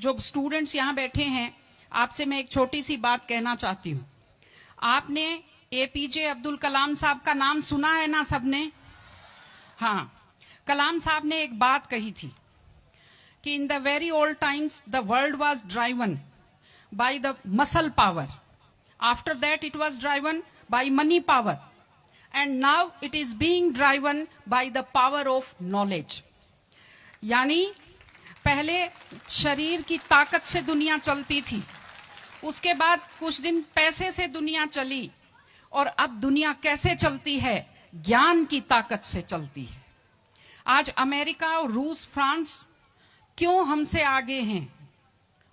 जो स्टूडेंट्स यहाँ बैठे हैं, आपसे मैं एक छोटी सी बात कहना चाहती हूँ। आपने एपीजे अब्दुल कलाम साहब का नाम सुना है ना सबने? हाँ, कलाम साहब ने एक बात कही थी कि in the very old times the world was driven by the muscle power, after that it was driven by money power, and now it is being driven by the power of knowledge. यानी पहले शरीर की ताकत से दुनिया चलती थी, उसके बाद कुछ दिन पैसे से दुनिया चली, और अब दुनिया कैसे चलती है? ज्ञान की ताकत से चलती है। आज अमेरिका और रूस, फ्रांस क्यों हमसे आगे हैं?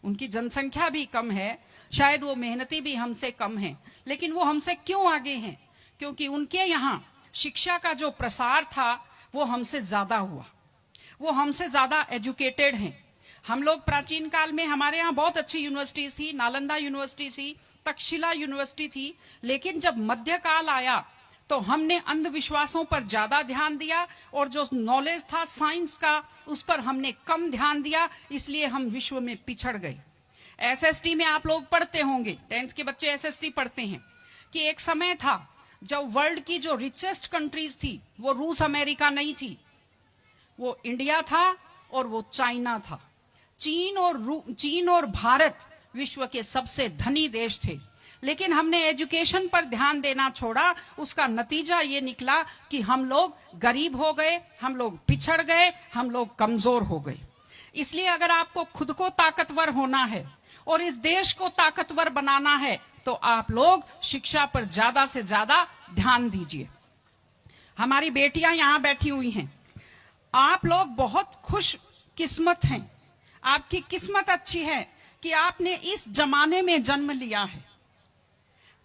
उनकी जनसंख्या भी कम है, शायद वो मेहनती भी हमसे कम है, लेकिन वो हमसे क्यों आगे हैं? क्योंकि उनके यहाँ शिक्षा का जो प्रसार था वो हमसे ज्यादा हुआ, वो हमसे ज्यादा एजुकेटेड हैं। हम लोग प्राचीन काल में हमारे यहाँ बहुत अच्छी यूनिवर्सिटी थी, नालंदा यूनिवर्सिटी थी, तक्षशिला यूनिवर्सिटी थी, लेकिन जब मध्यकाल आया तो हमने अंधविश्वासों पर ज्यादा ध्यान दिया, और जो नॉलेज था साइंस का उस पर हमने कम ध्यान दिया, इसलिए हम विश्व में पिछड़ गए। एसएसटी में आप लोग पढ़ते होंगे, 10th के बच्चे एसएसटी पढ़ते हैं, कि एक समय था जब वर्ल्ड की जो रिचेस्ट कंट्रीज थी वो रूस अमेरिका नहीं थी, वो इंडिया था और वो चाइना था। चीन और भारत विश्व के सबसे धनी देश थे, लेकिन हमने एजुकेशन पर ध्यान देना छोड़ा। उसका नतीजा ये निकला कि हम लोग गरीब हो गए, हम लोग पिछड़ गए, हम लोग कमजोर हो गए। इसलिए अगर आपको खुद को ताकतवर होना है और इस देश को ताकतवर बनाना है तो आप लोग शिक्षा पर ज्यादा से ज्यादा ध्यान दीजिए। हमारी बेटियां यहां बैठी हुई हैं, आप लोग बहुत खुश किस्मत हैं, आपकी किस्मत अच्छी है कि आपने इस जमाने में जन्म लिया है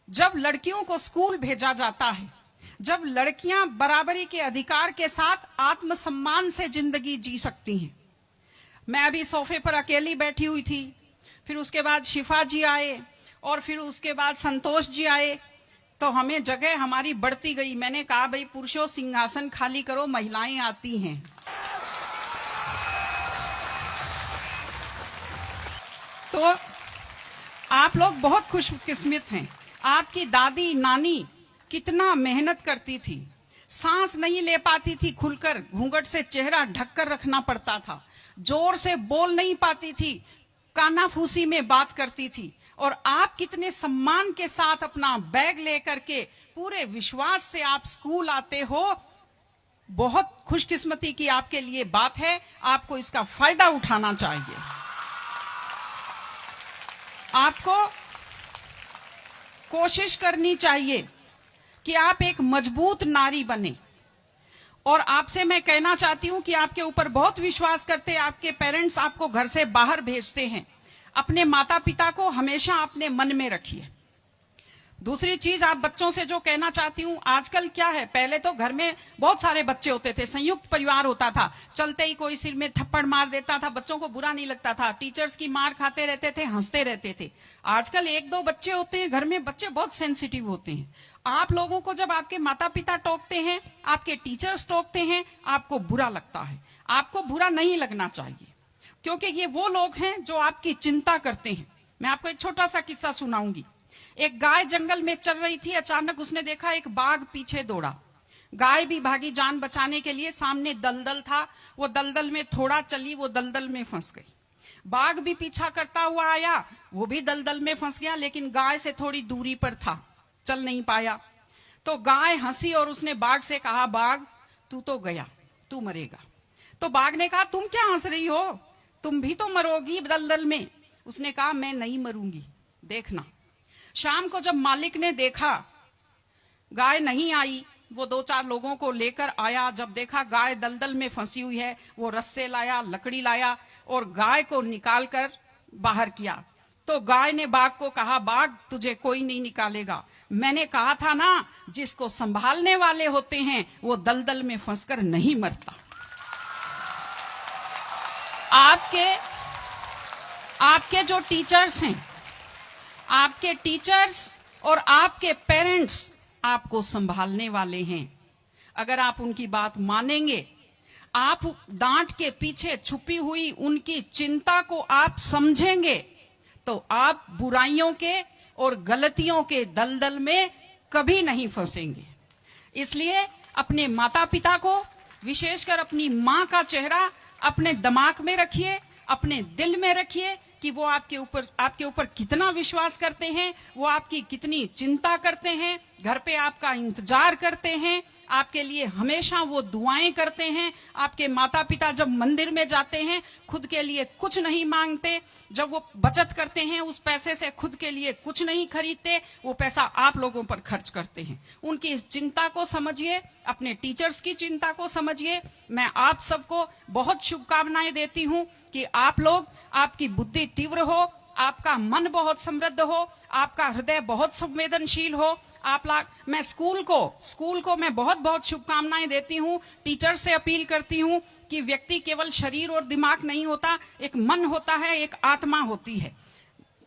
जब लड़कियों को स्कूल भेजा जाता है, जब लड़कियां बराबरी के अधिकार के साथ आत्मसम्मान से जिंदगी जी सकती हैं। मैं अभी सोफे पर अकेली बैठी हुई थी, फिर उसके बाद शिफा जी आए, और फिर उसके बाद संतोष जी आए, तो हमें जगह हमारी बढ़ती गई। मैंने कहा भाई पुरुषों सिंहासन खाली करो, महिलाएं आती हैं। तो आप लोग बहुत खुशकिस्मत हैं। आपकी दादी नानी कितना मेहनत करती थी, सांस नहीं ले पाती थी खुलकर, घूंघट से चेहरा ढककर रखना पड़ता था, जोर से बोल नहीं पाती थी, कानाफूसी में बात करती थी, और आप कितने सम्मान के साथ अपना बैग लेकर के पूरे विश्वास से आप स्कूल आते हो। बहुत खुशकिस्मती की आपके लिए बात है, आपको इसका फायदा उठाना चाहिए। आपको कोशिश करनी चाहिए कि आप एक मजबूत नारी बने, और आपसे मैं कहना चाहती हूं कि आपके ऊपर बहुत विश्वास करते, आपके पेरेंट्स आपको घर से बाहर भेजते हैं, अपने माता पिता को हमेशा अपने मन में रखिए। दूसरी चीज आप बच्चों से जो कहना चाहती हूँ, आजकल क्या है, पहले तो घर में बहुत सारे बच्चे होते थे, संयुक्त परिवार होता था, चलते ही कोई सिर में थप्पड़ मार देता था, बच्चों को बुरा नहीं लगता था, टीचर्स की मार खाते रहते थे, हंसते रहते थे। आजकल 1-2 बच्चे होते हैं घर में, बच्चे बहुत सेंसिटिव होते हैं। आप लोगों को जब आपके माता पिता टोकते हैं, आपके टीचर्स टोकते हैं, आपको बुरा लगता है। आपको बुरा नहीं लगना चाहिए, क्योंकि ये वो लोग हैं जो आपकी चिंता करते हैं। मैं आपको एक छोटा सा किस्सा सुनाऊंगी। एक गाय जंगल में चल रही थी, अचानक उसने देखा एक बाघ पीछे दौड़ा। गाय भी भागी जान बचाने के लिए, सामने दलदल था, वो दलदल में थोड़ा चली, वो दलदल में फंस गई। बाघ भी पीछा करता हुआ आया, वो भी दलदल में फंस गया, लेकिन गाय से थोड़ी दूरी पर था, चल नहीं पाया। तो गाय हंसी और उसने बाघ से कहा, बाघ तू तो गया, तू मरेगा। तो बाघ ने कहा, तुम क्या हंस रही हो, तुम भी तो मरोगी दलदल में। उसने कहा, मैं नहीं मरूंगी, देखना। शाम को जब मालिक ने देखा गाय नहीं आई, वो 2-4 लोगों को लेकर आया। जब देखा गाय दलदल में फंसी हुई है, वो रस्से लाया, लकड़ी लाया और गाय को निकालकर बाहर किया। तो गाय ने बाघ को कहा, बाघ तुझे कोई नहीं निकालेगा, मैंने कहा था ना, जिसको संभालने वाले होते हैं वो दलदल में फंसकर नहीं मरता। आपके जो टीचर्स हैं, आपके टीचर्स और आपके पेरेंट्स आपको संभालने वाले हैं। अगर आप उनकी बात मानेंगे, आप डांट के पीछे छुपी हुई उनकी चिंता को आप समझेंगे तो आप बुराइयों के और गलतियों के दलदल में कभी नहीं फंसेंगे। इसलिए अपने माता पिता को, विशेषकर अपनी मां का चेहरा अपने दिमाग में रखिए, अपने दिल में रखिए कि वो आपके ऊपर कितना विश्वास करते हैं, वो आपकी कितनी चिंता करते हैं, घर पे आपका इंतजार करते हैं, आपके लिए हमेशा वो दुआएं करते हैं। आपके माता पिता जब मंदिर में जाते हैं खुद के लिए कुछ नहीं मांगते, जब वो बचत करते हैं उस पैसे से खुद के लिए कुछ नहीं खरीदते, वो पैसा आप लोगों पर खर्च करते हैं। उनकी इस चिंता को समझिए, अपने टीचर्स की चिंता को समझिए। मैं आप सबको बहुत शुभकामनाएं देती हूं कि आप लोग, आपकी बुद्धि तीव्र हो, आपका मन बहुत समृद्ध हो, आपका हृदय बहुत संवेदनशील हो। मैं स्कूल को मैं बहुत बहुत शुभकामनाएं देती हूं। टीचर से अपील करती हूं कि व्यक्ति केवल शरीर और दिमाग नहीं होता, एक मन होता है, एक आत्मा होती है।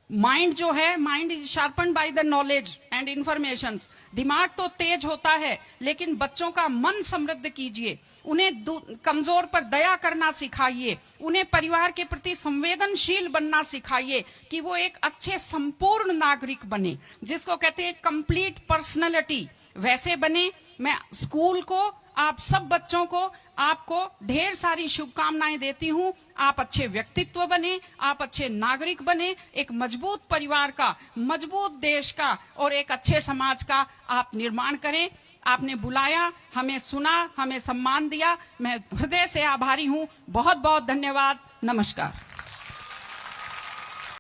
माइंड जो है, mind is sharpened by the knowledge and information. दिमाग तो तेज होता है, लेकिन बच्चों का मन समृद्ध कीजिए, उन्हें कमजोर पर दया करना सिखाइए, उन्हें परिवार के प्रति संवेदनशील बनना सिखाइए कि वो एक अच्छे संपूर्ण नागरिक बने, जिसको कहते हैं कंप्लीट पर्सनैलिटी, वैसे बने। मैं स्कूल को, आप सब बच्चों को, आपको ढेर सारी शुभकामनाएं देती हूं। आप अच्छे व्यक्तित्व बने, आप अच्छे नागरिक बने, एक मजबूत परिवार का, मजबूत देश का और एक अच्छे समाज का आप निर्माण करें। आपने बुलाया, हमें सुना, हमें सम्मान दिया, मैं हृदय से आभारी हूं। बहुत बहुत धन्यवाद। नमस्कार।